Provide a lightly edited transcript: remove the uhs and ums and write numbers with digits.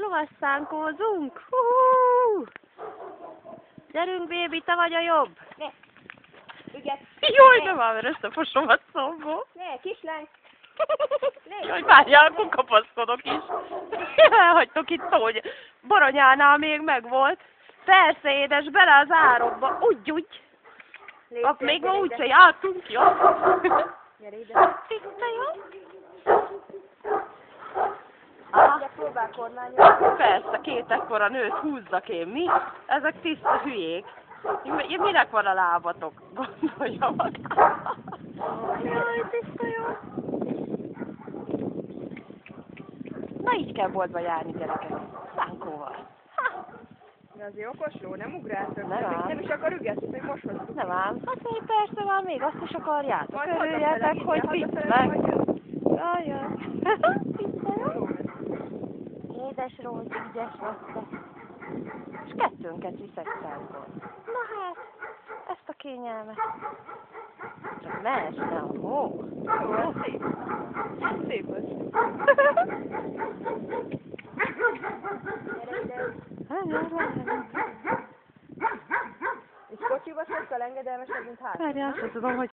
Lovaszánkózunk! Hú! Gyerünk, bébi, te vagy a jobb! Ne! Ügyet! Jaj, nem áll, mert összefosom a szomból. Ne, kislány! Jaj, várjál, akkor kapaszkodok is. Elhagytok itt, hogy Baranyánál még megvolt. Persze, édes, bele az árokba. Úgy. Még ma úgyse jártunk, jó? Gyere ide. Tiszta, jó? Ugye próbál kormányozni. Persze, két ekkora nőt húzzak én, mi? Ezek tiszta hülyék. Minek van a lábatok? Gondolja magát. Jaj, tiszta jó. Na így kell boltba járni, gyerekek. Szánkóval. De azért okos ló, nem ugráltok. Nem is akar ügetni, hogy most hoztuk. Nem ám. Hát még persze van, még azt is akarjátok. Majd Örüljetek, hogy vitt meg. Jaj. Tiszta jó. Édes Rózsi, ügyes vagy te. És kettőnket viszek szánkon. Na hát, ezt a kényelmet. Csak ne esne a hó. Jó, szép. Szép az. És kocsiba sokkal engedelmesebb, mint hátra. Várjál, azt tudom, hogy